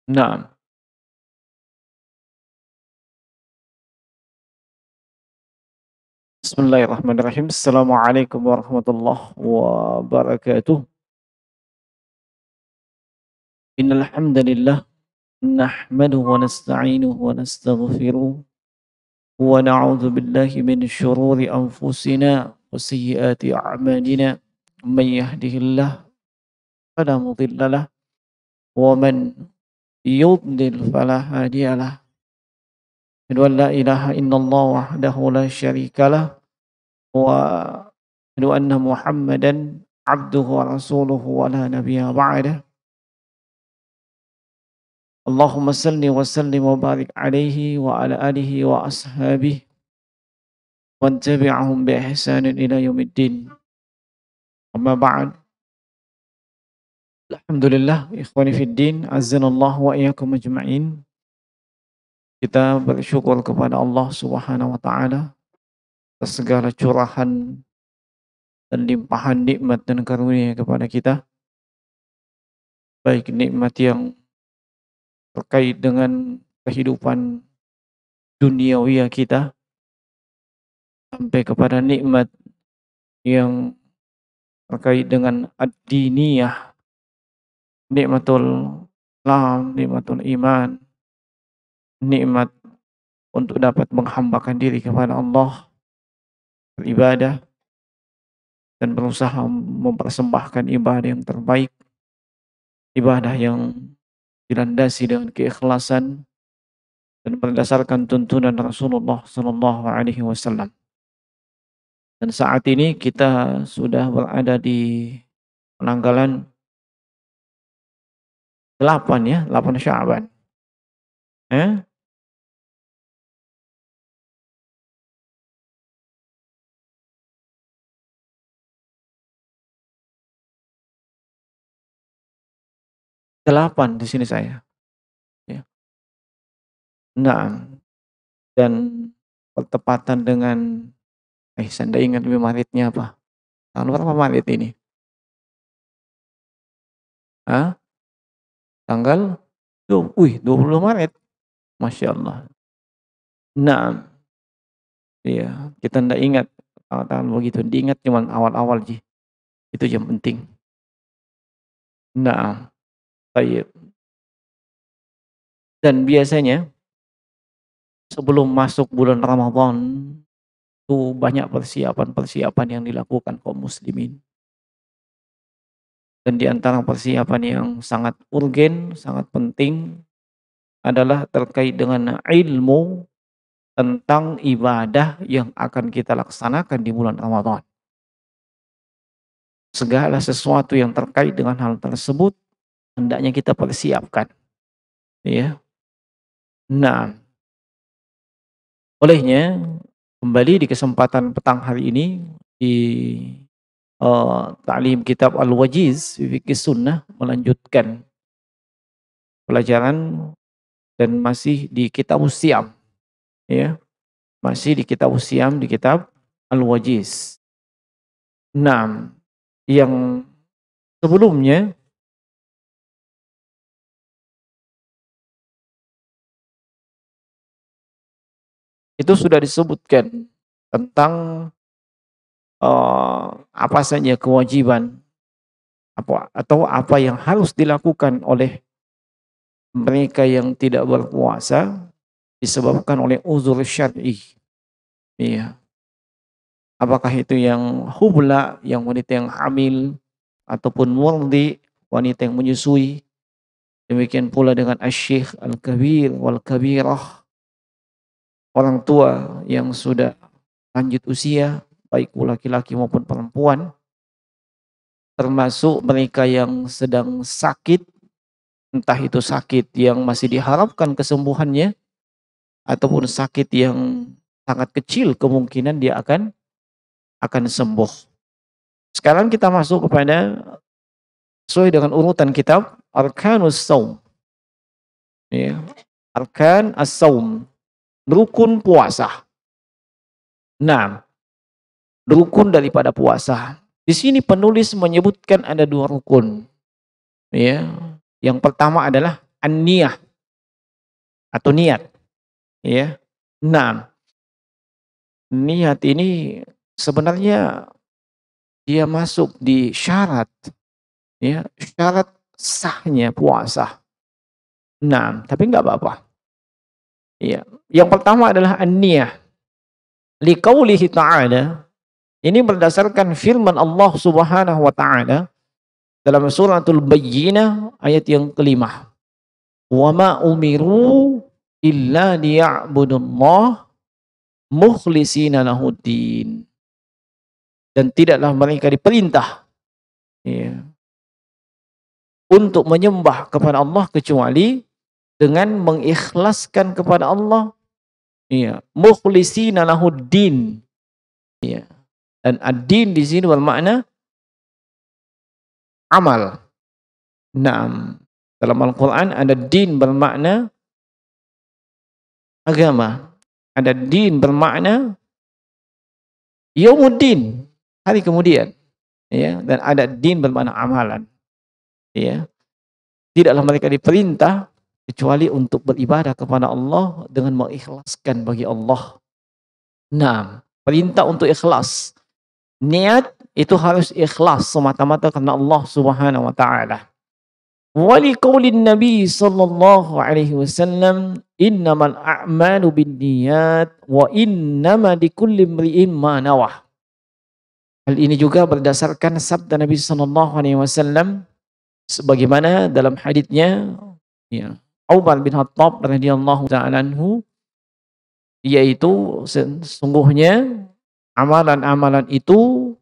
Naam. Bismillahirrahmanirrahim. Assalamualaikum warahmatullahi wabarakatuh. Innal hamdalillah nahmaduhu wa nasta'inuhu wa nastaghfiruh wa na'udzu billahi min syururi anfusina wa sayyiati a'malina. May yahdihillahu fala mudhillalah wa man yudlil fala hadiyalah. Asyhadu an la ilaha illallah wahdahu la syarikalah wa asyhadu anna Muhammadan abduhu wa rasuluhu wa la nabiyya ba'dah. Allahumma salli wa sallim wa barik alaihi wa ala alihi wa ashabihi wa tabi'ahum bi ihsanin ila yaumiddin. Amma ba'd. Alhamdulillah ikhwani fid din, azanallahu wa iyyakum ajma'in. Kita bersyukur kepada Allah Subhanahu wa taala atas segala curahan dan limpahan nikmat dan karunia kepada kita, baik nikmat yang terkait dengan kehidupan duniawi kita sampai kepada nikmat yang terkait dengan ad-diniyah, nikmatul Islam, nikmatul iman, nikmat untuk dapat menghambakan diri kepada Allah, beribadah dan berusaha mempersembahkan ibadah yang terbaik, ibadah yang dilandasi dengan keikhlasan dan berdasarkan tuntunan Rasulullah sallallahu alaihi wasallam. Dan saat ini kita sudah berada di penanggalan 8 ya, 8 Sya'ban. Eh? 8 di sini saya. Ya. Naam. Dan bertepatan dengan saya ndak ingat Maretnya apa. Tanggal berapa Maret ini? Hah? Tanggal 20 Maret. Masya Allah. Naam. Iya, kita ndak ingat tanggal begitu. Diingat cuman awal-awal ji. Itu yang penting. Naam. Baik. Dan biasanya sebelum masuk bulan Ramadan itu banyak persiapan-persiapan yang dilakukan kaum muslimin. Dan di antara persiapan yang sangat urgen, sangat penting adalah terkait dengan ilmu tentang ibadah yang akan kita laksanakan di bulan Ramadan. Segala sesuatu yang terkait dengan hal tersebut hendaknya kita persiapkan. Ya. Nah, olehnya kembali di kesempatan petang hari ini di Ta'lim Kitab Al-Wajiz fi Fiqih Sunnah melanjutkan pelajaran dan masih di Kitab Usyam, ya. Masih di Kitab Usyam di Kitab Al-Wajiz. Nah, yang sebelumnya itu sudah disebutkan tentang apa saja kewajiban apa yang harus dilakukan oleh mereka yang tidak berpuasa disebabkan oleh uzur syar'i. Iya. Apakah itu yang hubla, yang wanita yang hamil, ataupun murdi, wanita yang menyusui. Demikian pula dengan asy-syekh al-kabir wal kabirah, orang tua yang sudah lanjut usia, baik laki-laki maupun perempuan, termasuk mereka yang sedang sakit, entah itu sakit yang masih diharapkan kesembuhannya, ataupun sakit yang sangat kecil kemungkinan dia akan sembuh. Sekarang kita masuk kepada sesuai dengan urutan kitab Arkanus Shaum. Ya, Arkan as-Shaum, rukun puasa. Nah, rukun daripada puasa. Di sini penulis menyebutkan ada 2 rukun. Ya, yang pertama adalah an-niyah atau niat, ya. Nah, niat ini sebenarnya dia masuk di syarat, ya, syarat sahnya puasa. Nah, tapi nggak apa-apa. Ya, yang pertama adalah an-niyah. Liqaulihi ta'ala, ini berdasarkan firman Allah Subhanahu wa taala dalam suratul Bayyinah ayat yang kelima. Wa ma umiru illa liya'budullah mukhlishina lahuddin. Dan tidaklah mereka diperintah, ya, untuk menyembah kepada Allah kecuali dengan mengikhlaskan kepada Allah, ya, mukhlishina lahuddin, ya. Dan ad-din di sini bermakna amal. Naam. Dalam Al-Qur'an ada din bermakna agama. Ada din bermakna yaumuddin, hari kemudian. Ya, dan ada din bermakna amalan. Ya. Tidaklah mereka diperintah kecuali untuk beribadah kepada Allah dengan mengikhlaskan bagi Allah. Nah, perintah untuk ikhlas. Niat itu harus ikhlas semata-mata karena Allah Subhanahu wa taala. Wa liqaulin Nabi sallallahu alaihi wasallam, innamal a'malu binniyat wa innama likulli imri'in ma nawah. Hal ini juga berdasarkan sabda Nabi sallallahu alaihi wasallam sebagaimana dalam haditsnya, ya, Umar bin Khattab radhiyallahu ta'ala anhu, yaitu sesungguhnya amalan-amalan itu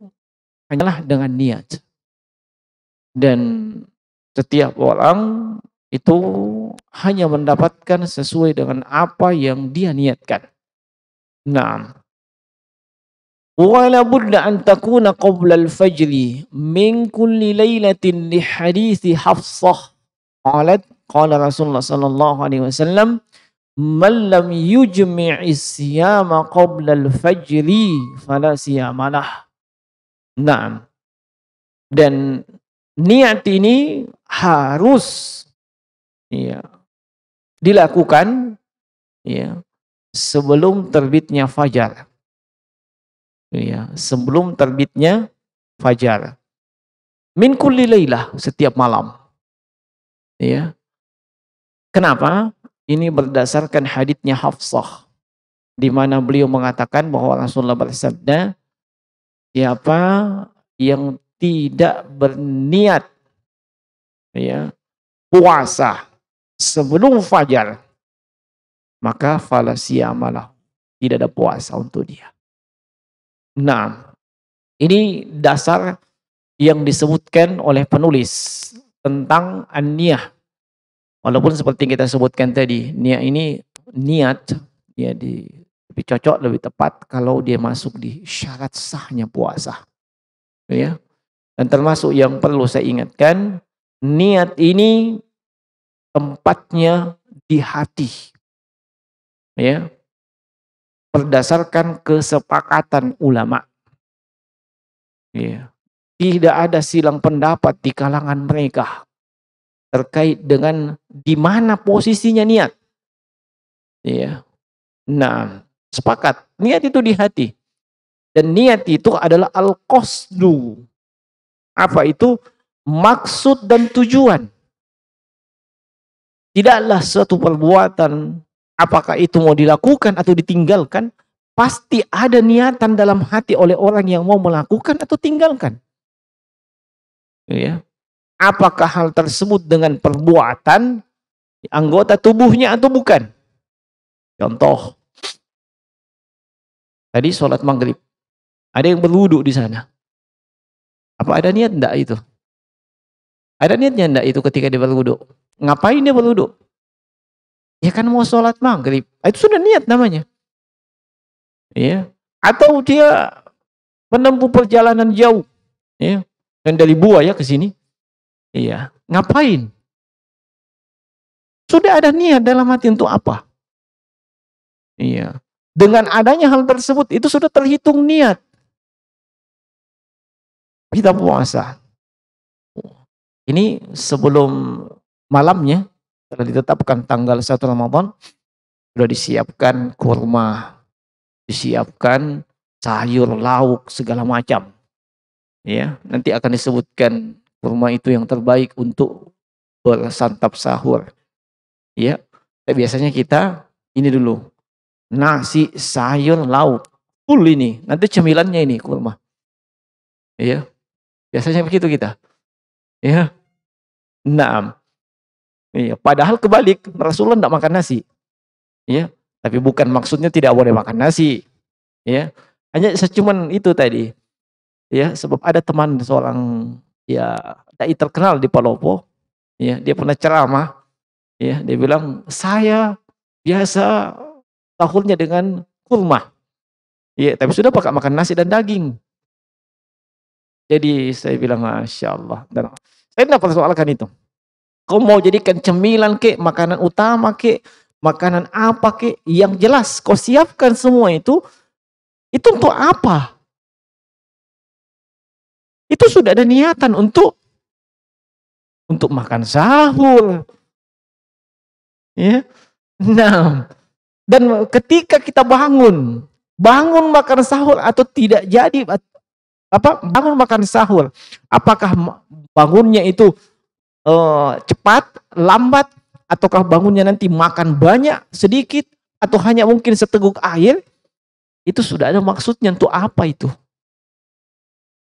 hanyalah dengan niat. Dan setiap orang itu hanya mendapatkan sesuai dengan apa yang dia niatkan. Nah, wala budda an takuna qabla al-fajri min kulli lailatin li hadithi Hafsah qalat qala Rasulullah sallallahu alaihi wasallam man lam yujmi'is siyama qabla al-fajri fala siyamalah. Nah, dan niat ini harus, ya, dilakukan, ya, sebelum terbitnya fajar. Ya, sebelum terbitnya fajar. Min kulli lailah, setiap malam. Ya. Kenapa? Ini berdasarkan haditsnya Hafsah di mana beliau mengatakan bahwa Rasulullah bersabda, siapa yang tidak berniat, ya, puasa sebelum fajar, maka fala siyamalah, tidak ada puasa untuk dia. Nah, ini dasar yang disebutkan oleh penulis tentang an-niyah. Walaupun seperti yang kita sebutkan tadi, niat ya lebih cocok, lebih tepat kalau dia masuk di syarat sahnya puasa. Ya. Dan termasuk yang perlu saya ingatkan, niat ini tempatnya di hati. Ya. Berdasarkan kesepakatan ulama. Ya. Tidak ada silang pendapat di kalangan mereka terkait dengan di mana posisinya niat. Ya. Nah, sepakat, niat itu di hati. Dan niat itu adalah al-qasdu. Apa itu? Maksud dan tujuan. Tidaklah suatu perbuatan, apakah itu mau dilakukan atau ditinggalkan, pasti ada niatan dalam hati oleh orang yang mau melakukan atau tinggalkan. Ya. Apakah hal tersebut dengan perbuatan anggota tubuhnya atau bukan? Contoh, tadi sholat maghrib, ada yang berwudu di sana. Apa ada niat enggak itu? Ada niatnya enggak itu ketika dia berwudu? Ngapain dia berwudu? Ya kan mau sholat maghrib. Itu sudah niat namanya. Ya. Atau dia menempuh perjalanan jauh. Ya. Dan dari Buaya ke sini. Iya. Ngapain? Sudah ada niat dalam hati untuk apa? Iya. Dengan adanya hal tersebut, itu sudah terhitung niat. Kita puasa. Ini sebelum malamnya, Setelah ditetapkan tanggal 1 Ramadan, sudah disiapkan kurma, disiapkan sayur, lauk, segala macam. Ya, nanti akan disebutkan kurma itu yang terbaik untuk bersantap sahur. Ya, biasanya kita ini dulu, nasi, sayur, lauk, full ini. Nanti cemilannya ini kurma. Ya, biasanya begitu kita. Ya, nah, iya. Padahal kebalik, Rasulullah tidak makan nasi. Ya, tapi bukan maksudnya tidak boleh makan nasi. Ya, hanya cuman itu tadi. Ya, sebab ada teman seorang ya dai terkenal di Palopo. Ya, dia pernah ceramah. Ya, dia bilang saya biasa sahurnya dengan kurma. Ya, tapi sudah pakai makan nasi dan daging. Jadi saya bilang Masya Allah. Dan saya tidak persoalkan itu. Kau mau jadikan cemilan kek, makanan utama kek, makanan apa kek, yang jelas kau siapkan semua itu untuk apa? Itu sudah ada niatan untuk makan sahur. Ya. Nah, dan ketika kita bangun makan sahur atau tidak jadi bangun makan sahur, apakah bangunnya itu cepat, lambat, ataukah bangunnya nanti makan banyak, sedikit, atau hanya mungkin seteguk air, itu sudah ada maksudnya untuk apa itu.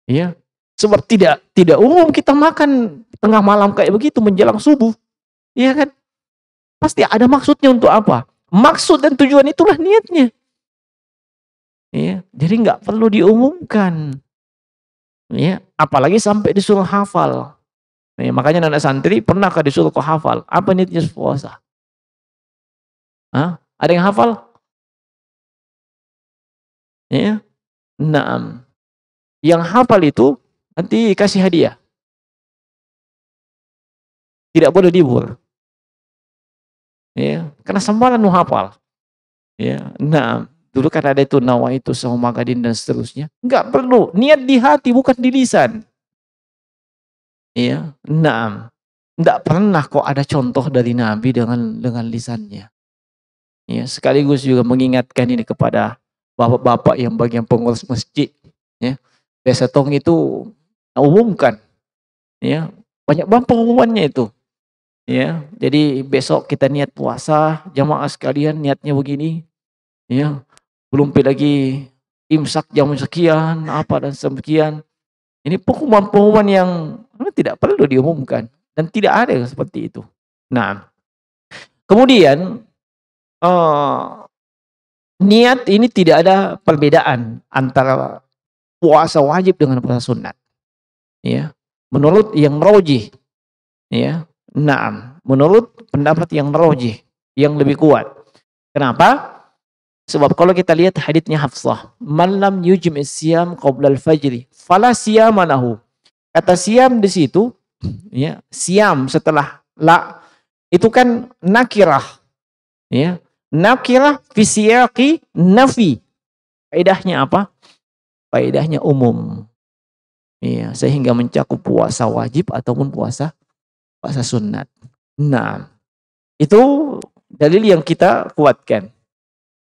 Ya, sebab tidak umum kita makan tengah malam kayak begitu menjelang subuh, iya kan? Pasti ada maksudnya untuk apa? Maksud dan tujuan itulah niatnya. Ya, jadi nggak perlu diumumkan. Ya, apalagi sampai disuruh hafal. Ya, makanya anak santri pernahkah disuruh kau hafal? Apa niatnya puasa? Hah? Ada yang hafal? Ya, naam. Yang hafal itu nanti kasih hadiah. Tidak boleh dibur. Ya, karena sembaran mau hafal. Ya, nah, dulu kan ada itu nawaitu sama magadin dan seterusnya. Enggak perlu, niat di hati bukan di lisan. Ya, nah, enggak pernah kok ada contoh dari Nabi dengan lisannya. Ya, sekaligus juga mengingatkan ini kepada bapak-bapak yang bagian pengurus masjid. Ya, biasa tong itu umumkan. Ya, banyak banget pengumumannya itu. Ya, jadi besok kita niat puasa, jamaah sekalian niatnya begini. Ya, belum lagi imsak jam sekian, apa dan sekian. Ini pengumuman-pengumuman yang tidak perlu diumumkan dan tidak ada seperti itu. Nah, kemudian niat ini tidak ada perbedaan antara puasa wajib dengan puasa sunat. Ya, menurut yang rajih, ya. Naam, menurut pendapat yang rajih, yang lebih kuat. Kenapa? Sebab kalau kita lihat haditsnya Hafsah, "Man lam yujmi' siyam qabla al-fajri, fala siyama lahu." Kata siam di situ, ya, siam setelah la itu kan nakirah, ya. Nakirah fi siyaqi nafi. Faedahnya apa? Faedahnya umum. Iya, sehingga mencakup puasa wajib ataupun puasa sunat. Nah, itu dalil yang kita kuatkan.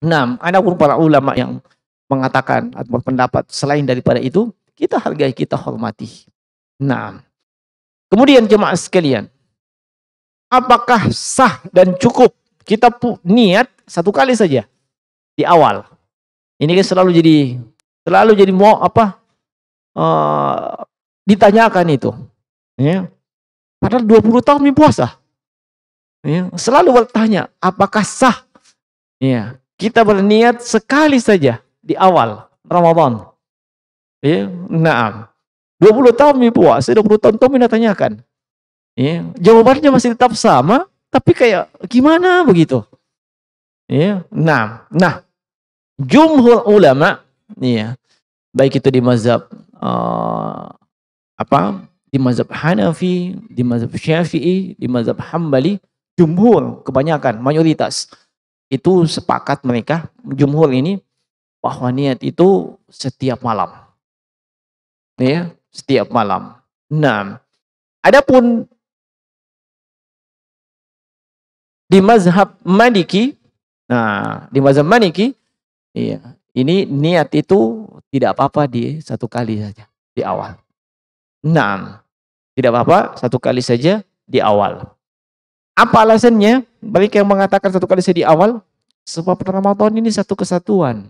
Nah, ada pun para ulama yang mengatakan atau berpendapat selain daripada itu, kita hargai, kita hormati. Nah, kemudian jemaah sekalian, apakah sah dan cukup kita niat satu kali saja di awal? Ini kan selalu jadi mau apa? Ditanyakan itu. Ya. Padahal 20 tahun puasa. Ya, selalu bertanya, apakah sah? Ya, kita berniat sekali saja di awal Ramadan. Ya, nah, 20 tahun puasa, 20 tahun tanyakan. Ya, jawabannya masih tetap sama, tapi kayak gimana begitu? Ya, nah, jumhur ulama, ya, baik itu di mazhab di mazhab Hanafi, di mazhab Syafi'i, di mazhab Hambali, jumhur kebanyakan mayoritas itu sepakat mereka jumhur ini bahwa niat itu setiap malam. Ya, setiap malam. Nah, adapun Di mazhab Maliki, nah di mazhab Maliki, iya, ini niat itu tidak apa-apa di satu kali saja di awal. Nah, tidak apa-apa satu kali saja di awal. Apa alasannya? Mereka yang mengatakan satu kali saja di awal, sebab Ramadan ini satu kesatuan.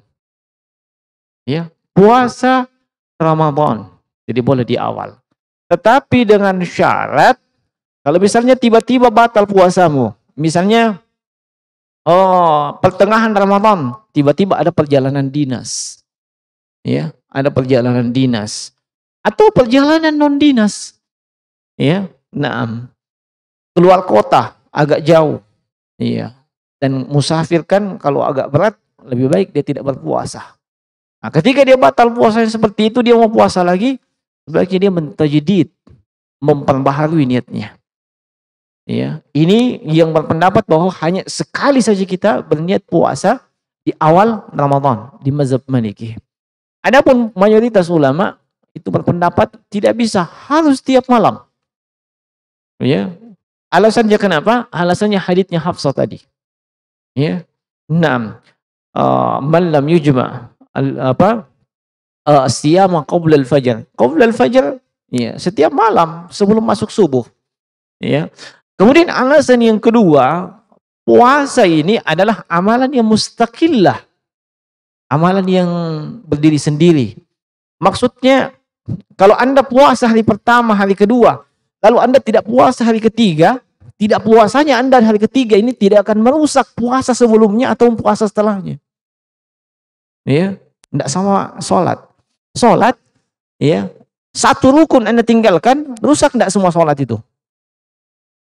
Ya, puasa Ramadan, jadi boleh di awal. Tetapi dengan syarat, kalau misalnya tiba-tiba batal puasamu, misalnya pertengahan Ramadan, tiba-tiba ada perjalanan dinas. Ya, ada perjalanan dinas atau perjalanan non dinas. Ya, nah, keluar kota agak jauh. Iya. Dan musafir kan kalau agak berat lebih baik dia tidak berpuasa. Nah, ketika dia batal puasa seperti itu, dia mau puasa lagi, sebaiknya dia mentajdid, memperbaharui niatnya. Ya, ini yang berpendapat bahwa hanya sekali saja kita berniat puasa di awal Ramadan di mazhab Maliki. Adapun mayoritas ulama itu berpendapat tidak bisa, harus tiap malam. Ya. Alasannya kenapa? Alasannya haditsnya Hafsah tadi. Ya. Naam. Man lam yujma siyama qabla al-fajr. Qabla al-fajr, ya, setiap malam sebelum masuk subuh. Ya. Kemudian alasan yang kedua, puasa ini adalah amalan yang mustaqillah. Amalan yang berdiri sendiri. Maksudnya, kalau Anda puasa hari pertama, hari kedua, lalu Anda tidak puasa hari ketiga, tidak puasanya Anda hari ketiga ini tidak akan merusak puasa sebelumnya atau puasa setelahnya. Ya, tidak sama sholat. Sholat, ya, satu rukun Anda tinggalkan, rusak tidak semua sholat itu?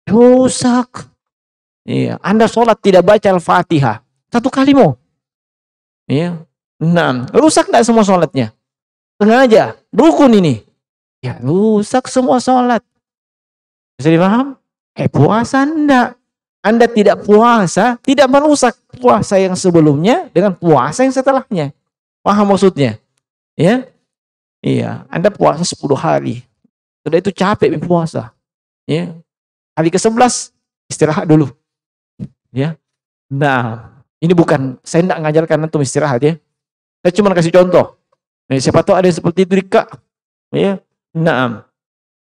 Rusak. Iya, Anda sholat tidak baca Al-Fatihah, satu kali mau. Iya. Nah, rusak tidak semua sholatnya? Sengaja, rukun ini. Ya, rusak semua sholat. Bisa dipaham? Puasa enggak. Anda tidak puasa, tidak merusak puasa yang sebelumnya dengan puasa yang setelahnya. Paham maksudnya? Ya? Iya, Anda puasa 10 hari. Sudah itu capek puasa. Ya. Hari ke-11 istirahat dulu. Ya. Nah, ini bukan, saya tidak mengajarkan antum istirahat ya. Saya cuma kasih contoh. Siapa tahu ada yang seperti itu Kak. Ya. Nah,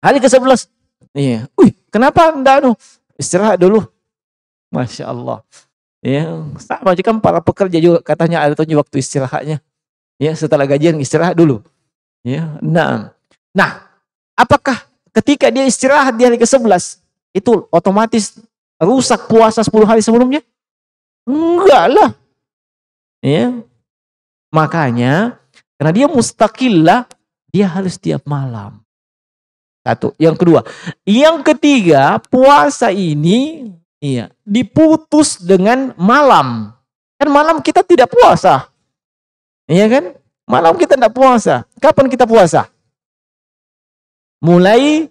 hari ke-11. Iya. Kenapa enggak istirahat dulu? Masya Allah. Ya, sama aja kan para pekerja juga katanya ada waktu istirahatnya. Ya, setelah gajian istirahat dulu. Ya. Nah, apakah ketika dia istirahat di hari ke-11 itu otomatis rusak puasa 10 hari sebelumnya? Enggak lah. Ya. Makanya karena dia mustaqillah, dia harus tiap malam. Satu. Yang kedua. Yang ketiga, puasa ini diputus dengan malam. Kan malam kita tidak puasa. Iya kan? Malam kita tidak puasa. Kapan kita puasa? Mulai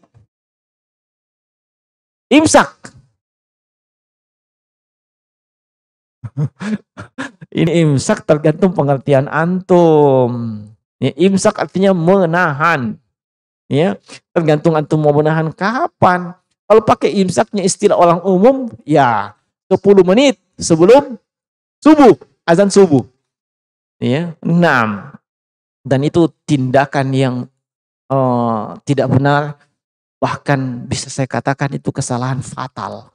imsak. Ini imsak tergantung pengertian antum. Ya, imsak artinya menahan. Ya, tergantung antum mau menahan kapan. Kalau pakai imsaknya istilah orang umum, ya 10 menit sebelum subuh, azan subuh. Ya, 6. Dan itu tindakan yang tidak benar, bahkan bisa saya katakan itu kesalahan fatal.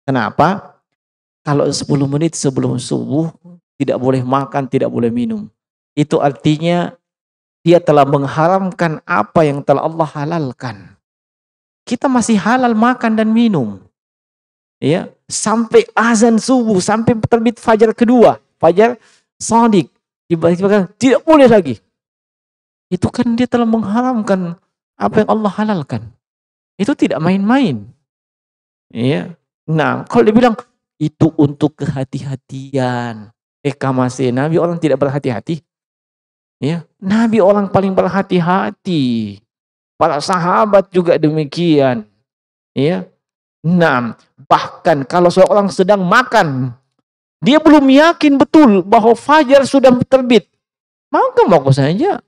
Kenapa? Kalau 10 menit sebelum subuh tidak boleh makan, tidak boleh minum. Itu artinya dia telah mengharamkan apa yang telah Allah halalkan. Kita masih halal makan dan minum. Ya, sampai azan subuh, sampai terbit fajar kedua, fajar shadiq, tiba-tiba tidak boleh lagi. Itu kan dia telah mengharamkan apa yang Allah halalkan. Itu tidak main-main. Ya. Nah, kalau dibilang itu untuk kehati-hatian. Masih Nabi orang tidak berhati-hati. Ya, Nabi orang paling berhati-hati. Para sahabat juga demikian. Ya. Nah, bahkan kalau seorang sedang makan, dia belum yakin betul bahwa fajar sudah terbit, maka mau saja.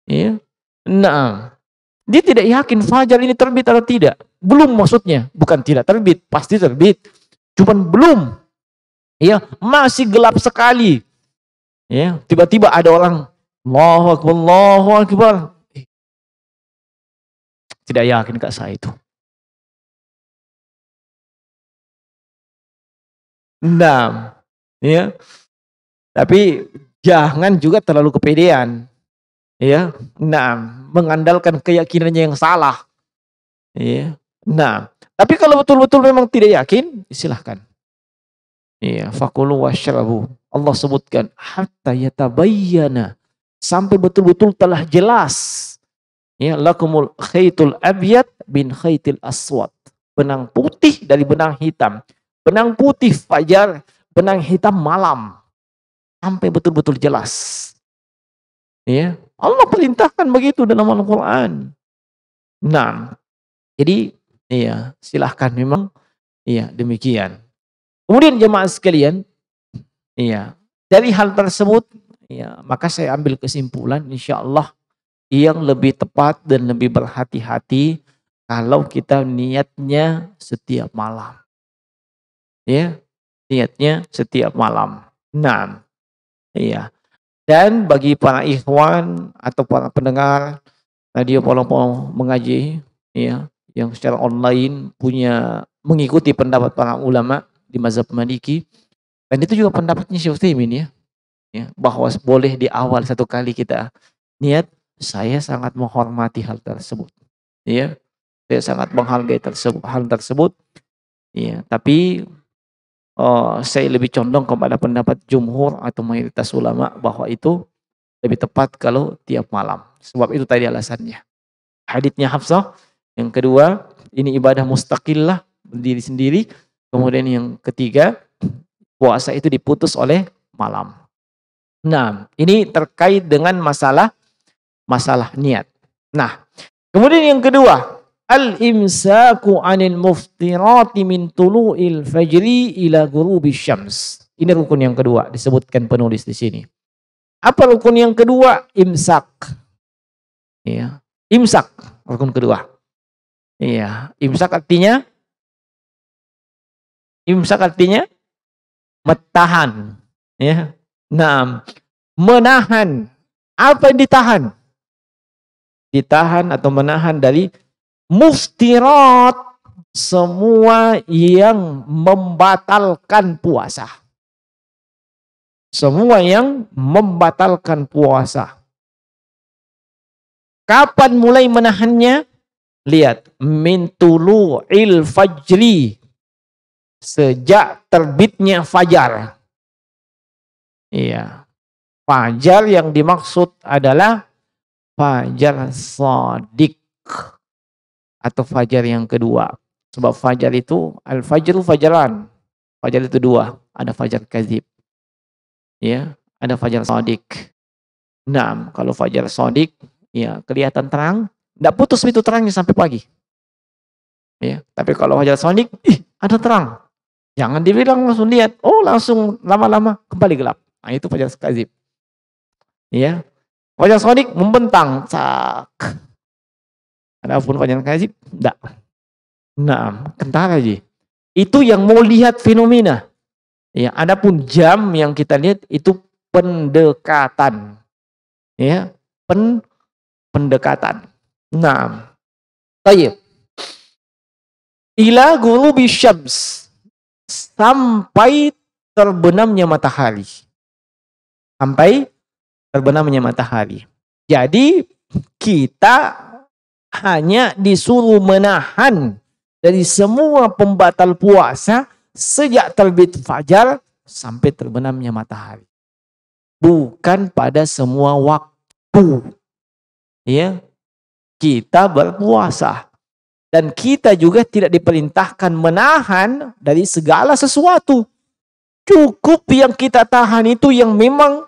Ya. Nah, dia tidak yakin fajar ini terbit atau tidak. Belum maksudnya, bukan tidak terbit, pasti terbit. Cuman belum, ya, masih gelap sekali. Ya, tiba-tiba ada orang Allahu Akbar, Allahu Akbar. Tidak yakin Kak saya itu. Nah, ya. Tapi jangan juga terlalu kepedean, ya. Nah, mengandalkan keyakinannya yang salah, ya. Nah, tapi kalau betul-betul memang tidak yakin, silahkan. Iya, fakulu washrabu. Allah sebutkan hatta yatabayyana, sampai betul-betul telah jelas. Ya, lakumul khaitul abyad bin khaitil aswad. Benang putih dari benang hitam. Benang putih fajar, benang hitam malam. Sampai betul-betul jelas. Ya, Allah perintahkan begitu dalam Al-Qur'an. Nah, jadi iya, silahkan memang iya demikian. Kemudian jemaah sekalian, iya, dari hal tersebut, iya, maka saya ambil kesimpulan insyaallah yang lebih tepat dan lebih berhati-hati kalau kita niatnya setiap malam. Ya, niatnya setiap malam. Nah, iya. Dan bagi para ikhwan atau para pendengar radio Polo mengaji, ya, yang secara online punya mengikuti pendapat para ulama di mazhab Maliki, dan itu juga pendapatnya Syekh Utsaimin, ya, bahwa boleh di awal satu kali kita niat, saya sangat menghormati hal tersebut, ya, saya sangat menghargai hal tersebut, ya, tapi saya lebih condong kepada pendapat jumhur atau mayoritas ulama bahwa itu lebih tepat kalau tiap malam. Sebab itu tadi alasannya. Haditsnya Hafsah, yang kedua, ini ibadah mustaqillah, berdiri sendiri. Kemudian yang ketiga, puasa itu diputus oleh malam. Nah, ini terkait dengan masalah niat. Nah, kemudian yang kedua, al-imsaku 'anil muftirati min tulu'il fajri ila ghurubisy syams. Ini rukun yang kedua disebutkan penulis di sini. Apa rukun yang kedua? Imsak. Ya, imsak rukun kedua. Iya, imsak artinya mentahan, ya. Nah, menahan. Apa yang ditahan? Ditahan atau menahan dari muftirat, semua yang membatalkan puasa. Semua yang membatalkan puasa. Kapan mulai menahannya? Lihat, min tulu'il fajri, sejak terbitnya fajar. Iya. Fajar yang dimaksud adalah fajar shadiq atau fajar yang kedua. Sebab fajar itu al-fajru fajaran. Fajar itu dua, ada fajar kadzib. Ya, ada fajar shadiq. Nah, kalau fajar shadiq, ya kelihatan terang, enggak putus itu terangnya sampai pagi. Ya, tapi kalau fajar shadiq, ada terang. Jangan dibilang langsung lihat, oh langsung lama-lama kembali gelap. Nah, itu fajar kadzib. Ya. Fajar shadiq membentang, sak. Adapun fajar kadzib enggak. Nah, kentara aja. Itu yang mau lihat fenomena. Ya, adapun jam yang kita lihat itu pendekatan. Ya, pendekatan. Nah, baik. Ila ghurubisy syams, sampai terbenamnya matahari. Sampai terbenamnya matahari. Jadi kita hanya disuruh menahan dari semua pembatal puasa sejak terbit fajar sampai terbenamnya matahari. Bukan pada semua waktu. Ya. Kita berpuasa. Dan kita juga tidak diperintahkan menahan dari segala sesuatu. Cukup yang kita tahan itu yang memang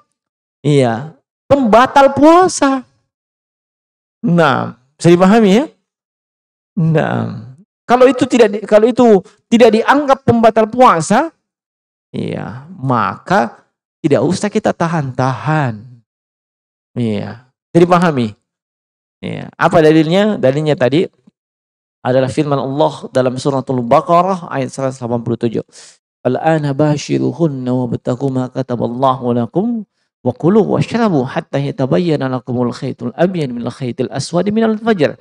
pembatal puasa. Nah, bisa dipahami ya? Nah, kalau itu tidak dianggap pembatal puasa, maka tidak usah kita tahan-tahan. Iya, jadi pahami. Apa dalilnya? Dalilnya tadi adalah firman Allah dalam suratul Baqarah ayat 187. Al-ana bashiruhunna wabtaghu ma kataballahu lakum wa kulu washrabu hatta yatabayyana lakumul khaytul abyad minal khaytil aswadi minal fajr.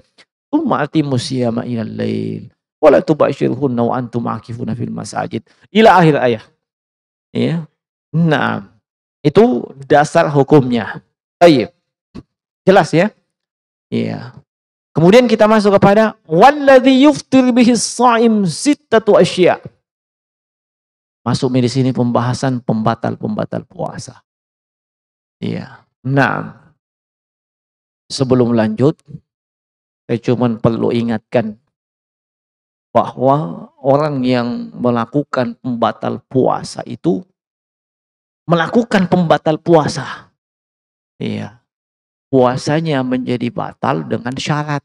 Tsumma atimmus siyama ilal lail. Wa la tubashiruhunna wa antum aakifuna fil masajid. Ila akhir ayat. Ya. Nah, itu dasar hukumnya. Baik. Jelas ya? Iya. Kemudian kita masuk kepada walladzi yuftir bihi shaim sittatu asya. Masuk di sini pembahasan pembatal puasa. Iya. Nah, sebelum lanjut, saya cuma perlu ingatkan bahwa orang yang melakukan pembatal puasa itu melakukan pembatal puasa. Iya. Puasanya menjadi batal dengan syarat.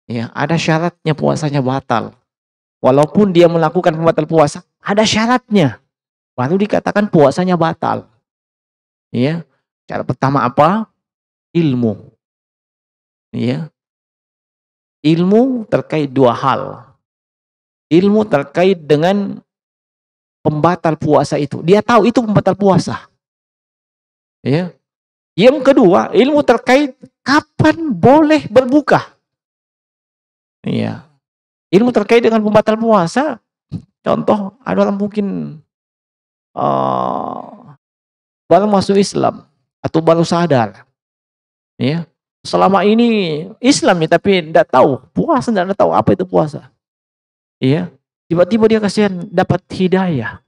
Ya, ada syaratnya puasanya batal. Walaupun dia melakukan pembatal puasa, ada syaratnya. Baru dikatakan puasanya batal. Ya. Syarat pertama apa? Ilmu. Ya. Ilmu terkait dua hal. Ilmu terkait dengan pembatal puasa itu. Dia tahu itu pembatal puasa. Ya. Yang kedua, ilmu terkait kapan boleh berbuka. Iya. Ilmu terkait dengan pembatal puasa, contoh ada orang mungkin baru masuk Islam atau baru sadar. Ya. Selama ini Islam ya, tapi tidak tahu puasa, tidak tahu apa itu puasa. Iya. Tiba-tiba dia kasihan dapat hidayah.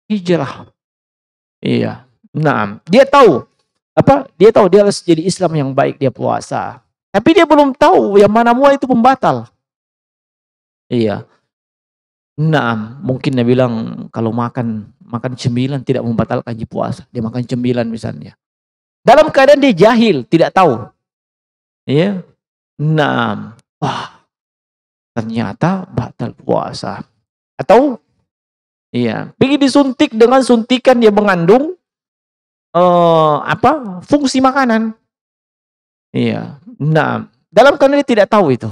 Hijrah. Iya. Nah, dia tahu dia tahu dia harus jadi Islam yang baik, dia puasa. Tapi dia belum tahu yang mana itu pembatal. Iya. Nah, mungkin dia bilang kalau makan cemilan tidak membatalkan puasa. Dia makan cemilan misalnya. Dalam keadaan dia jahil, tidak tahu. Iya. Nah, ternyata batal puasa. Atau iya, pergi disuntik dengan suntikan dia mengandung fungsi makanan. Iya. Nah, dalam keadaan dia tidak tahu itu.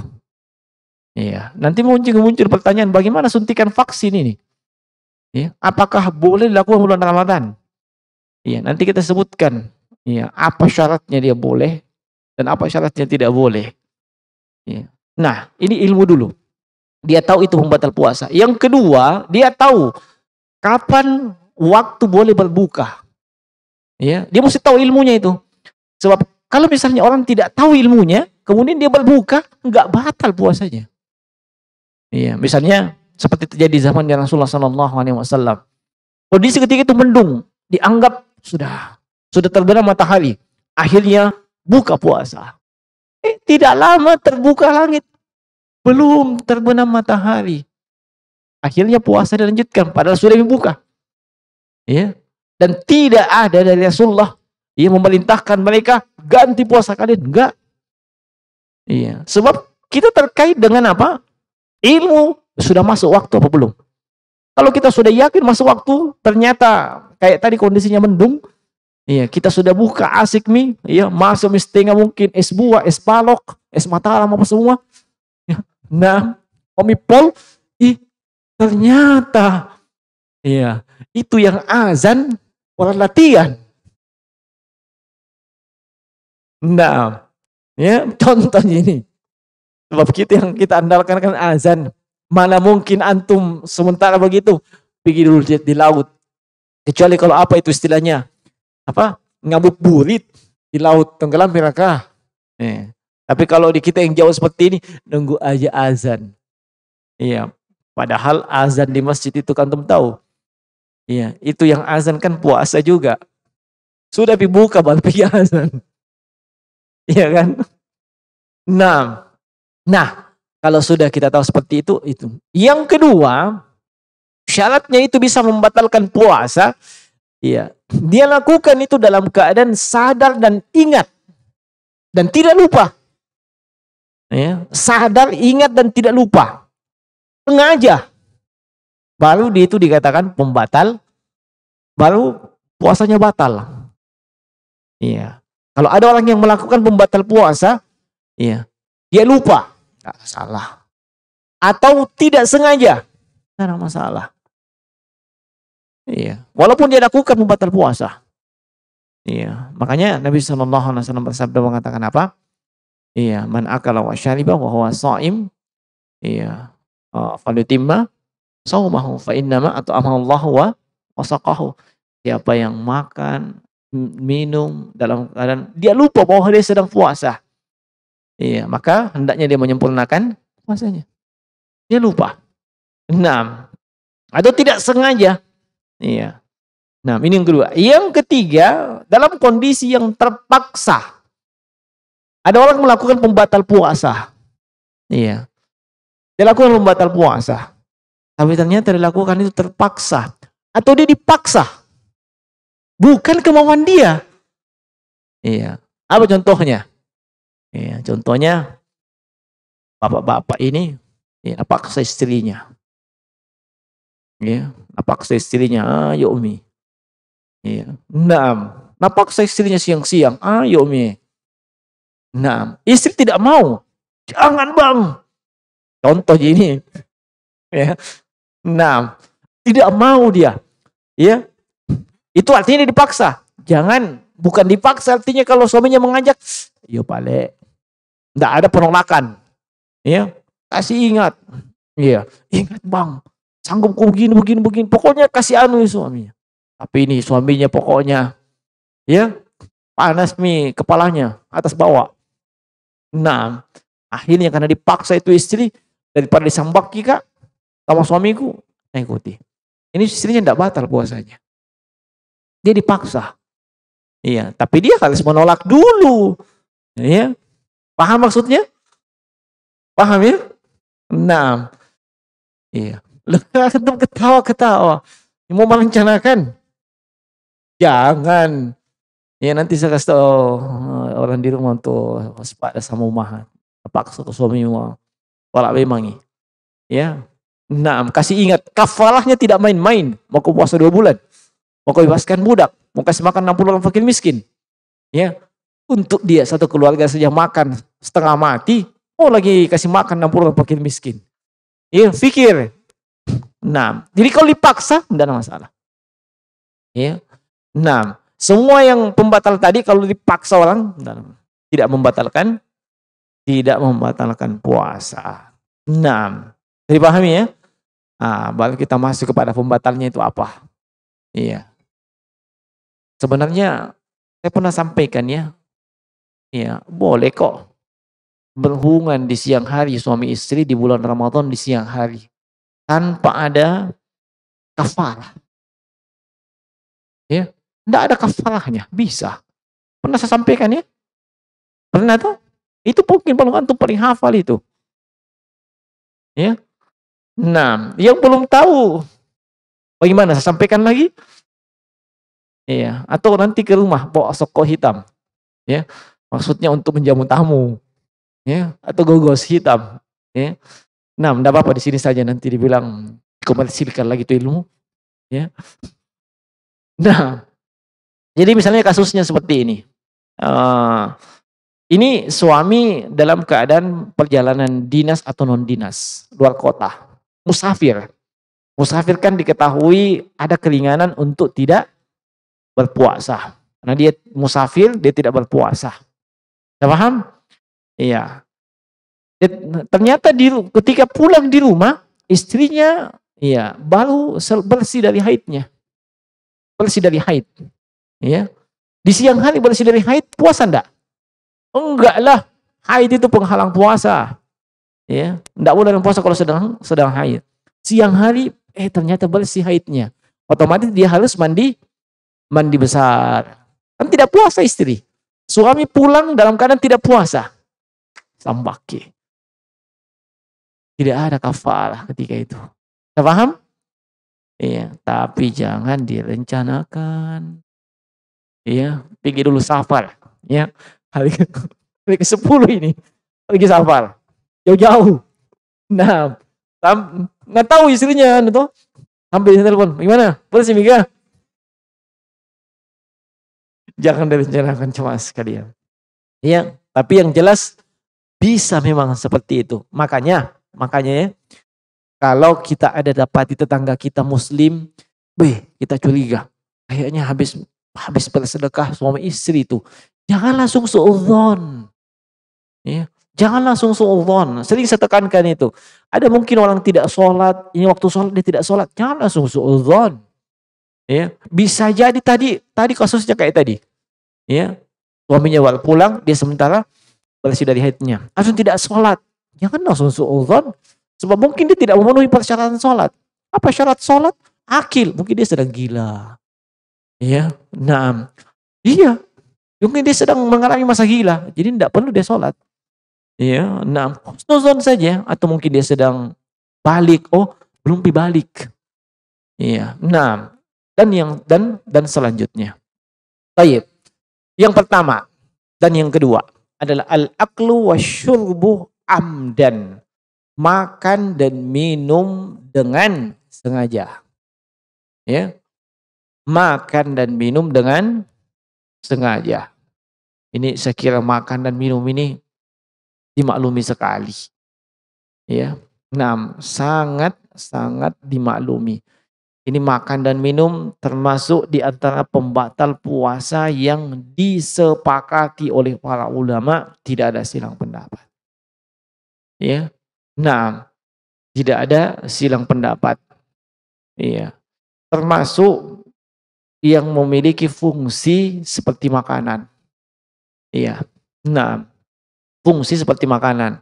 Iya. Nanti muncul pertanyaan, bagaimana suntikan vaksin ini? Ya, apakah boleh dilakukan bulan Ramadan? Iya, nanti kita sebutkan. Iya, apa syaratnya dia boleh dan apa syaratnya tidak boleh. Iya. Nah, ini ilmu dulu. Dia tahu itu pembatal puasa. Yang kedua, dia tahu kapan waktu boleh berbuka. Ya, dia mesti tahu ilmunya itu. Sebab kalau misalnya orang tidak tahu ilmunya, kemudian dia berbuka, enggak batal puasanya. Iya, misalnya seperti terjadi zaman Rasulullah SAW. Kondisi ketika itu mendung, dianggap sudah terbenam matahari. Akhirnya buka puasa. Tidak lama terbuka langit, belum terbenam matahari. Akhirnya puasa dilanjutkan, padahal sudah dibuka. Ya. Dan tidak ada dari Rasulullah yang memerintahkan mereka ganti puasa kalian. Enggak. Iya. Sebab kita terkait dengan apa? Ilmu. Sudah masuk waktu apa belum? Kalau kita sudah yakin masuk waktu, ternyata kayak tadi kondisinya mendung. Iya, kita sudah buka asik mie. Iya, masuk mie setengah mungkin. Es buah, es palok, es mataram apa semua. Ya. Nah, omipol. Ternyata. Iya, itu yang azan. Orang latihan. Nah, ya contohnya ini. Sebab kita yang kita andalkan kan azan. Mana mungkin antum sementara begitu pergi dulu di laut. Kecuali kalau apa itu istilahnya? Ngabuburit di laut, tenggelam neraka. Tapi kalau di kita yang jauh seperti ini, nunggu aja azan. Iya. Padahal azan di masjid itu kan antum tahu. Iya, itu yang azan kan puasa juga. Sudah dibuka baru pergi azan. Iya kan? Nah, kalau sudah kita tahu seperti itu. Yang kedua, syaratnya itu bisa membatalkan puasa. Iya, dia lakukan itu dalam keadaan sadar dan ingat dan tidak lupa. Ya, sadar, ingat dan tidak lupa. Sengaja. Baru itu dikatakan pembatal, baru puasanya batal. Iya. Kalau ada orang yang melakukan pembatal puasa, iya, dia lupa Tidak salah. Atau tidak sengaja, tidak ada masalah. Iya. Walaupun dia lakukan pembatal puasa. Iya. Makanya Nabi SAW bersabda mengatakan apa? Iya. Man akala wa syariba wa huwa sha'im. Iya. Falyutimma shaumahu fa innama at'amahu Allah wa wasaqahu. Siapa yang makan, minum dalam keadaan dia lupa bahwa dia sedang puasa. Iya, maka hendaknya dia menyempurnakan puasanya. Dia lupa. 6. Atau tidak sengaja. Iya. Nah, ini yang kedua. Yang ketiga, dalam kondisi yang terpaksa. Ada orang melakukan pembatal puasa. Iya. Dia lakukan pembatal puasa. Tapi ternyata dilakukan itu terpaksa. Atau dia dipaksa. Bukan kemauan dia. Iya. Apa contohnya? Iya, contohnya bapak-bapak ini ya, paksa istrinya. Ya, paksa istrinya, ayo Umi. Ya. 6. Paksa istrinya siang-siang, ayo Umi. 6. Istri tidak mau. Jangan Bang. Contoh ini. Ya. 6. Tidak mau dia. Ya. Itu artinya dia dipaksa. Jangan, bukan dipaksa artinya kalau suaminya mengajak, yo Pale. Enggak ada penolakan. Ya. Kasih ingat. Iya, ingat Bang. Sanggup kok begini. Pokoknya kasih anu suaminya. Tapi ini suaminya pokoknya ya panas kepalanya atas bawah. 6. Akhirnya karena dipaksa itu istri, daripada disambaki Kak sama suamiku, saya ikuti. Ini istrinya tidak batal puasanya. Dia dipaksa. Iya, tapi dia harus menolak dulu. Iya. Paham maksudnya? Paham ya? 6. Iya. Lu ketawa-ketawa. Mau merencanakan? Jangan. Ya nanti saya kasih tahu orang di rumah untuk waspada sama umahat. Paksa ke suami mau. Walak memangi. Ya. 6. Kasih ingat, kafalahnya tidak main-main. Mau ke puasa 2 bulan. Mau ke bebaskan budak. Mau kasih makan 60 orang fakir miskin. Ya. Untuk dia satu keluarga saja makan setengah mati. Mau lagi kasih makan 60 orang fakir miskin. Ya, pikir. 6. Jadi kalau dipaksa, tidak ada masalah. Ya. 6. Semua yang pembatal tadi kalau dipaksa orang, tidak membatalkan puasa. 6. Dipahami ya? Nah, baru kita masuk kepada pembatalnya itu apa? Iya. Sebenarnya saya pernah sampaikan ya. Iya, boleh kok berhubungan di siang hari suami istri di bulan Ramadan di siang hari tanpa ada kafarah. Ya, enggak ada kafarahnya, bisa. Pernah saya sampaikan ya? Pernah tuh? Itu mungkin kalau antum paling hafal itu. Ya. Nah, yang belum tahu bagaimana saya sampaikan lagi? Iya, atau nanti ke rumah bawa soko hitam. Ya. Maksudnya untuk menjamu tamu. Ya, atau gogos hitam. Ya. Nah, enggak apa-apa di sini saja nanti dibilang komersilkan lagi itu ilmu. Ya. Nah, jadi misalnya kasusnya seperti ini. Ini suami dalam keadaan perjalanan dinas atau non dinas, luar kota. Musafir. Musafir kan diketahui ada keringanan untuk tidak berpuasa. Karena dia musafir, dia tidak berpuasa. Saya paham? Iya. Ternyata ketika pulang di rumah, istrinya iya baru bersih dari haidnya. Bersih dari haid. Ya. Di siang hari bersih dari haid, puasa enggak? Enggak lah. Haid itu penghalang puasa. Ya, enggak boleh puasa kalau sedang haid. Siang hari ternyata bersih haidnya. Otomatis dia harus mandi besar. Kan tidak puasa istri. Suami pulang dalam keadaan tidak puasa. Sambaki. Tidak ada kafarah ketika itu. Kita paham? Iya, tapi jangan direncanakan. Iya, pergi dulu safar. Ya, hari ke-10 ini. Pergi safar. Jauh-jauh. Nah, nggak tahu istrinya itu. Sampai di telepon, gimana? Bersih Mika? Jangan direncanakan cemas sekalian. Iya, tapi yang jelas Bisa memang seperti itu. Makanya ya, kalau kita ada dapati tetangga kita muslim, kita curiga. Kayaknya habis bersedekah suami istri itu. Jangan langsung suudzon. Ya. Jangan langsung suudzon. Sering saya tekankan itu. Ada mungkin orang tidak sholat, ini waktu sholat dia tidak sholat. Jangan langsung suudzon. Ya. Bisa jadi tadi kasusnya kayak tadi. Ya. Suaminya baru pulang, dia sementara bersih dari haidnya. Langsung tidak sholat. Jangan langsung suudzon. Sebab mungkin dia tidak memenuhi persyaratan sholat. Apa syarat sholat? Akil. Mungkin dia sedang gila. Ya, nah, iya. Mungkin dia sedang mengalami masa gila. Jadi tidak perlu dia sholat. Ya, nah, husnuzon saja. Atau mungkin dia sedang balik. Oh, belum balik. Iya, nah, dan selanjutnya. Baik. Yang pertama dan yang kedua adalah al-aklu wasyurbu amdan. Makan dan minum dengan sengaja. Ya. Makan dan minum dengan sengaja. Ini saya kira makan dan minum ini dimaklumi sekali. Ya. Nah, sangat dimaklumi. Ini makan dan minum termasuk di antara pembatal puasa yang disepakati oleh para ulama, tidak ada silang pendapat. Ya. Nah, tidak ada silang pendapat. Iya. Termasuk yang memiliki fungsi seperti makanan. Iya. Nah, fungsi seperti makanan.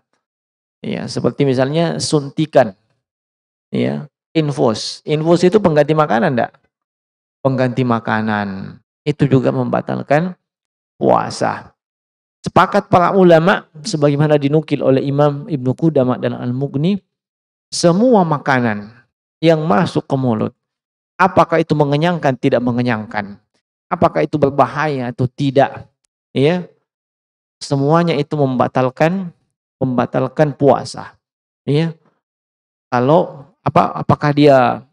Iya, seperti misalnya suntikan. Iya, infus. Infus itu pengganti makanan enggak? Pengganti makanan. Itu juga membatalkan puasa. Sepakat para ulama sebagaimana dinukil oleh Imam Ibnu Qudamah dan Al-Mughni, semua makanan yang masuk ke mulut, apakah itu mengenyangkan, tidak mengenyangkan, apakah itu berbahaya atau tidak, ya, semuanya itu membatalkan puasa, ya. Kalau apakah dia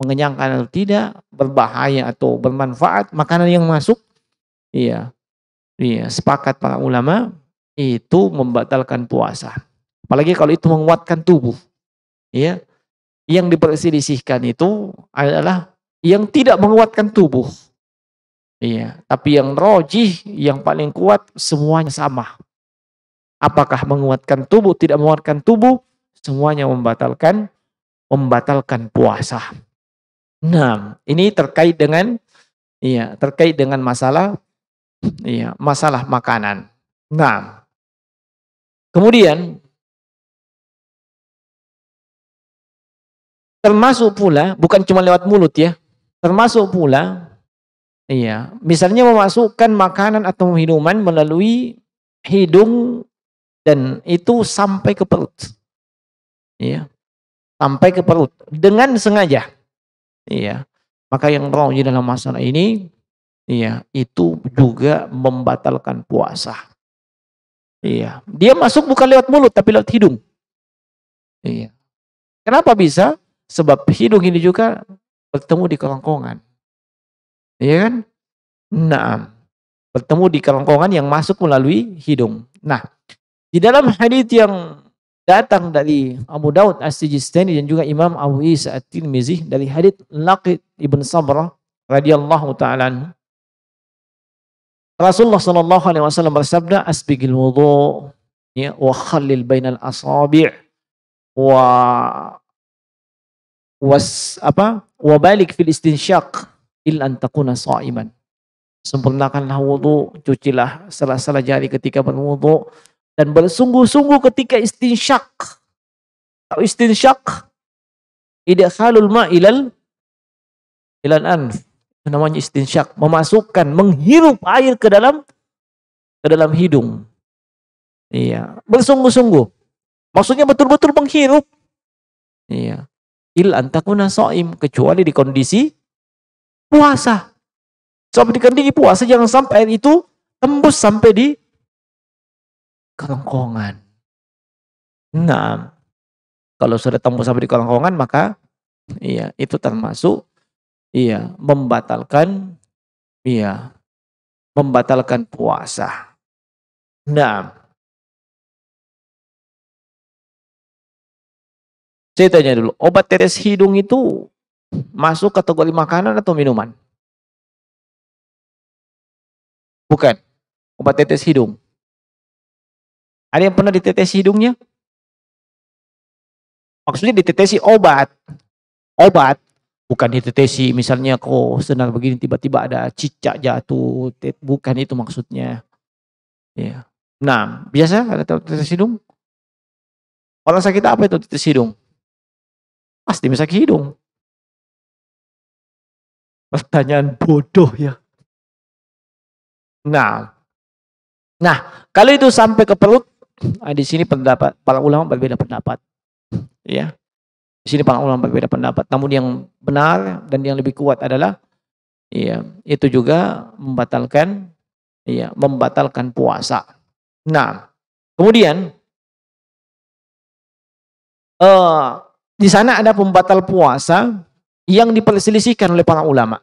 mengenyangkan atau tidak, berbahaya atau bermanfaat makanan yang masuk, iya. Iya, sepakat para ulama itu membatalkan puasa. Apalagi kalau itu menguatkan tubuh. Ya. Yang diperselisihkan itu adalah yang tidak menguatkan tubuh. Iya, tapi yang rojih, yang paling kuat semuanya sama. Apakah menguatkan tubuh, tidak menguatkan tubuh, semuanya membatalkan puasa. Nah, ini terkait dengan masalah makanan. Nah, kemudian termasuk pula, bukan cuma lewat mulut ya, termasuk pula, misalnya memasukkan makanan atau minuman melalui hidung dan itu sampai ke perut. Iya. Sampai ke perut dengan sengaja. Iya. Maka yang rajih dalam masalah ini, itu juga membatalkan puasa. Iya. Dia masuk bukan lewat mulut tapi lewat hidung. Iya. Kenapa bisa? Sebab hidung ini juga bertemu di kerongkongan. Iya kan? Nah, bertemu di kerongkongan yang masuk melalui hidung. Nah, di dalam hadits yang datang dari Abu Daud As-Sijistani dan juga Imam Abu Isa At-Tirmizi dari hadits Laqit ibn Sabrah radhiyallahu ta'ala anhu, Rasulullah sallallahu alaihi wasallam bersabda, asbigil wudu, ya, wa khallil bainal asabi' wa balik fil istinsyaq illa an takuna sha'iman. Sempurnakanlah wudu, cucilah sela-sela jari ketika berwudu dan bersungguh-sungguh ketika istinsyaq. Atau istinsyaq idkhalul ma' ilal anf. Itu namanya istinsyaq, memasukkan, menghirup air ke dalam hidung. Iya, bersungguh-sungguh. Maksudnya betul-betul menghirup. Iya. Il antakuna shaim, kecuali di kondisi puasa. Sebab di kondisi puasa jangan sampai air itu tembus sampai di kerongkongan. Nah, kalau sudah tembus sampai di kerongkongan maka itu termasuk membatalkan puasa. Nah, Saya tanya dulu, obat tetes hidung itu masuk kategori makanan atau minuman? Bukan. Obat tetes hidung. Ada yang pernah ditetes hidungnya? Maksudnya ditetesi obat. Obat. Bukan ditetesi misalnya kok senang begini tiba-tiba ada cicak jatuh. Bukan itu maksudnya. Ya. Nah, biasa ada tetes hidung? Orang sakit apa itu tetes hidung? Pasti sakit hidung. Pertanyaan bodoh ya. Nah, kalau itu sampai ke perut, di sini pendapat para ulama berbeda pendapat. Ya. Di sini para ulama berbeda pendapat. Namun yang benar dan yang lebih kuat adalah ya, itu juga membatalkan puasa. Nah, kemudian di sana ada pembatal puasa yang diperselisihkan oleh para ulama.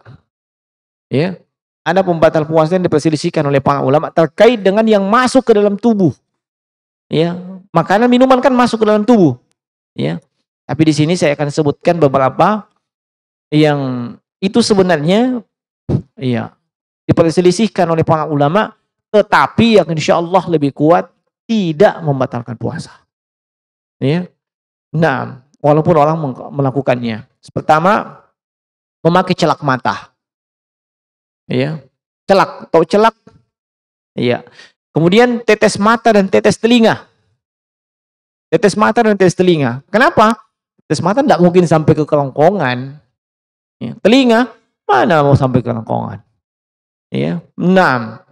Ya. Ada pembatal puasa yang diperselisihkan oleh para ulama terkait dengan yang masuk ke dalam tubuh. Ya, makanan minuman kan masuk ke dalam tubuh. Ya. Tapi di sini saya akan sebutkan beberapa yang itu sebenarnya ya diperselisihkan oleh para ulama, tetapi yang insya Allah lebih kuat tidak membatalkan puasa. Ya. Nah, walaupun orang melakukannya. Pertama, memakai celak mata. Ya. Celak, tahu celak? Iya. Kemudian tetes mata dan tetes telinga. Tetes mata dan tetes telinga. Kenapa? Tetes mata tidak mungkin sampai ke kerongkongan. Ya. Telinga, mana mau sampai ke kerongkongan. Ya. Nah,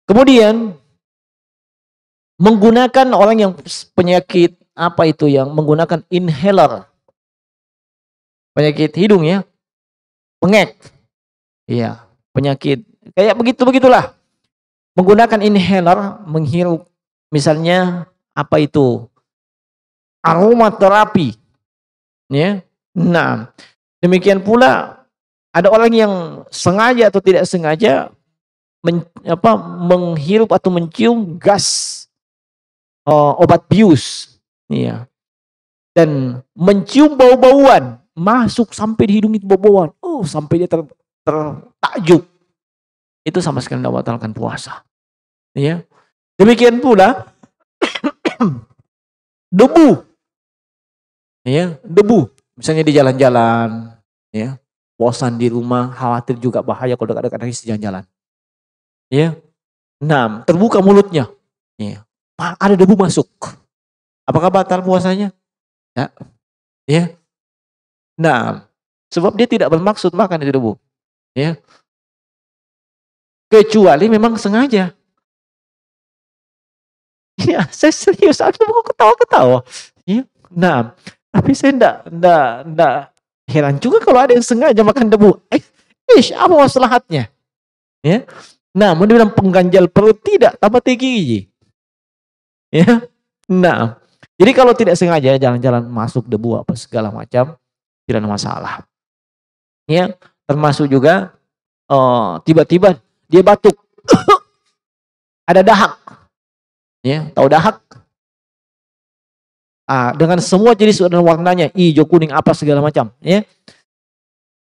kemudian menggunakan orang yang penyakit apa itu yang menggunakan inhaler. Penyakit hidung ya. Pengek. Iya, penyakit. Kayak begitulah. Menggunakan inhaler, menghirup misalnya apa itu? Aromaterapi. Ya. Nah, demikian pula ada orang yang sengaja atau tidak sengaja menghirup atau mencium gas obat bius. Iya. Dan mencium bau-bauan, masuk sampai di hidung itu bau-bauan. Oh, sampai dia tertakjub. Itu sama sekali tidak membatalkan puasa. Ya. Demikian pula debu. Ya, debu. Misalnya di jalan-jalan, ya. Bosan di rumah, khawatir juga bahaya kalau dekat-dekat dari jalan-jalan. Ya. Nah, terbuka mulutnya. Ya. Ada debu masuk. Apakah batal puasanya? Ya. Ya. Nah, sebab dia tidak bermaksud makan itu debu. Ya. Kecuali memang sengaja. Ya, saya serius. Aku mau ketawa-ketawa. Ya. Nah, tapi saya enggak heran juga kalau ada yang sengaja makan debu. Apa masalahnya? Ya. Nah, mau dibilang pengganjal perut tidak, tambah tinggi. Ya. Nah, jadi kalau tidak sengaja jalan-jalan masuk debu apa segala macam, tidak ada masalah. Ya, termasuk juga tiba-tiba dia batuk. Ada dahak. Ya, tahu dahak? Dengan semua jenis dan warnanya, hijau, kuning, apa segala macam, ya.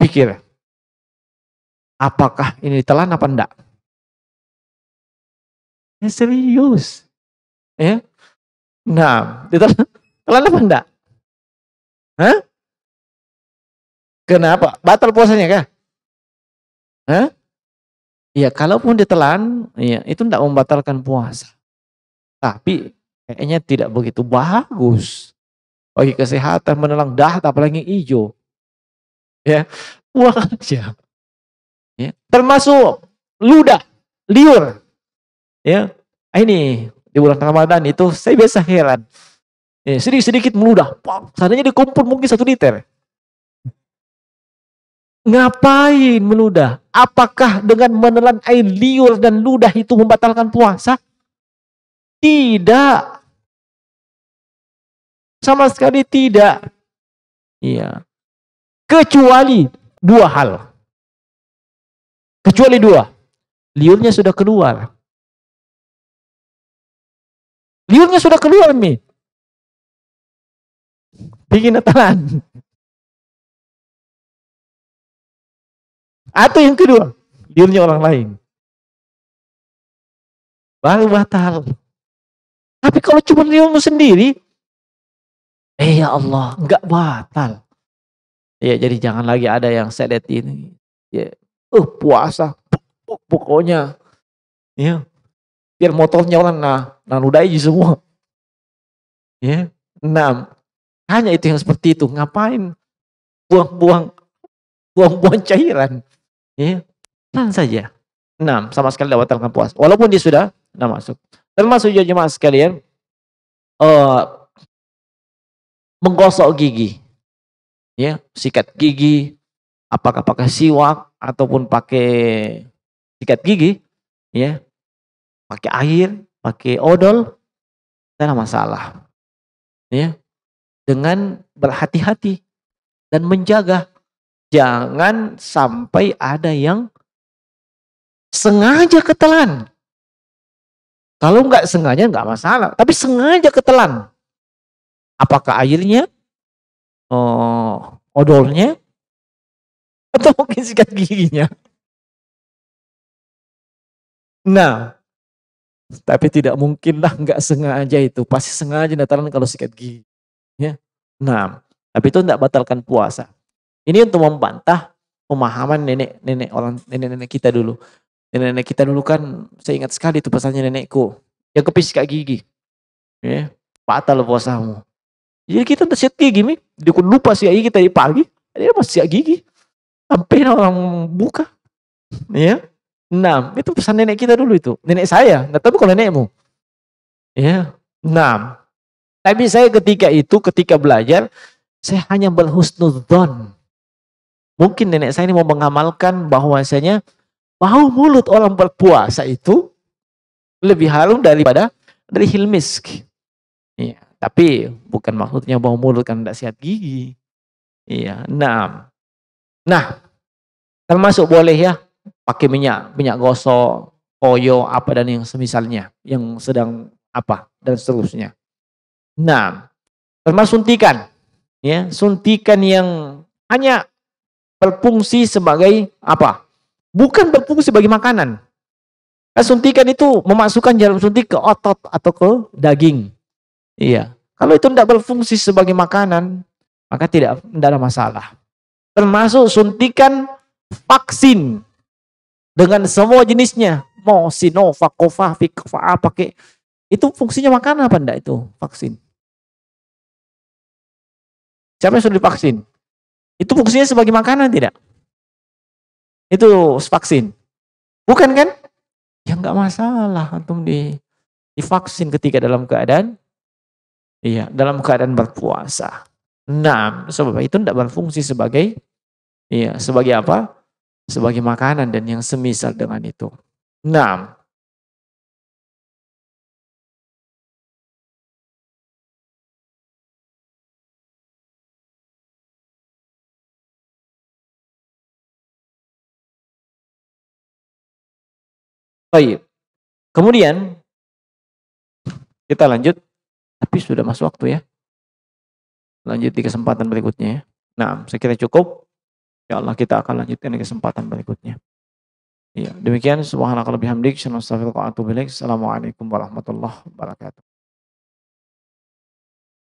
Pikir, apakah ini ditelan apa enggak? Ya, serius. Ya. Nah, ditelan apa enggak? Hah? Kenapa? Batal puasanya kah? Hah? Ya, kalaupun ditelan, ya, itu enggak membatalkan puasa. Tapi kayaknya tidak begitu bagus bagi kesehatan menelan dahak apalagi hijau. Ya, buang aja. Ya, termasuk ludah, liur. Ya, ini di bulan Ramadan itu saya biasa heran. Ya, sedikit meludah, seandainya dikumpul mungkin 1 liter. Ngapain meludah? Apakah dengan menelan air liur dan ludah itu membatalkan puasa? Tidak. Sama sekali tidak. Iya. Kecuali 2 hal. Kecuali 2. Liurnya sudah keluar. Liurnya sudah keluar nih. Bikin Natalan. Atau yang kedua, liurnya orang lain. Baru batal. Tapi kalau cuma liurmu sendiri, ya Allah, enggak batal. Ya, jadi jangan lagi ada yang sedet ini. Ya, puasa, pokoknya. Ya, biar motornya orang nudai semua. Ya, 6. Hanya itu yang seperti itu. Ngapain buang-buang cairan? Ya, tenang saja. 6, sama sekali tidak batalkan puasa. Walaupun dia sudah masuk. Termasuk jemaah sekalian, menggosok gigi. Ya, sikat gigi, apakah pakai siwak ataupun pakai sikat gigi, ya. Pakai air, pakai odol, tidak masalah. Ya. Dengan berhati-hati dan menjaga. Jangan sampai ada yang sengaja ketelan. Kalau nggak sengaja nggak masalah, tapi sengaja ketelan. Apakah airnya, odolnya, atau mungkin sikat giginya. Nah, tapi tidak mungkin lah nggak sengaja itu. Pasti sengaja Natalan kalau sikat gigi. Ya. Nah, tapi itu tidak batalkan puasa. Ini untuk membantah pemahaman nenek-nenek kita dulu. Nenek-nenek kita dulu kan, saya ingat sekali itu pesannya nenekku. Yang kepis sikat gigi. Ya, batal puasamu. Jadi kita udah sikat gigi, dia lupa sikat gigi tadi pagi, dia masih sikat gigi. Sampai orang buka. Ya. Nah, itu pesan nenek kita dulu itu. Nenek saya, nggak tahu kalau nenekmu. Ya. Nah, tapi saya ketika belajar, saya hanya berhusnudzon. Mungkin nenek saya ini mau mengamalkan bahwasanya bau mulut orang berpuasa itu lebih harum daripada dari hilmisk. Iya, tapi bukan maksudnya bau mulut kan tidak sehat gigi. Iya, nah, termasuk boleh ya pakai minyak gosok, koyo apa dan yang semisalnya, yang sedang apa dan seterusnya. Nah, termasuk suntikan, ya, suntikan yang hanya berfungsi sebagai apa? Bukan berfungsi sebagai makanan. Suntikan itu memasukkan jarum suntik ke otot atau ke daging. Iya. Kalau itu tidak berfungsi sebagai makanan, maka tidak ada masalah. Termasuk suntikan vaksin dengan semua jenisnya. Mau Sinovac, Covaxin, apa kek. Itu fungsinya makanan apa enggak itu vaksin? Siapa yang sudah divaksin? Itu fungsinya sebagai makanan tidak? Itu vaksin. Bukan kan? Ya enggak masalah antum divaksin ketika dalam keadaan berpuasa. Nah, sebab itu tidak berfungsi sebagai sebagai apa? Sebagai makanan dan yang semisal dengan itu. Nah, baik. Kemudian kita lanjut, tapi sudah masuk waktu ya. Lanjut di kesempatan berikutnya ya. Nah, saya kira cukup. Ya Allah, kita akan lanjutkan di kesempatan berikutnya. Iya, demikian subhanakallahumma bihamdik, asyhadu an la ilaha illa anta, astaghfiruka wa atubu ilaik. Assalamualaikum warahmatullahi wabarakatuh.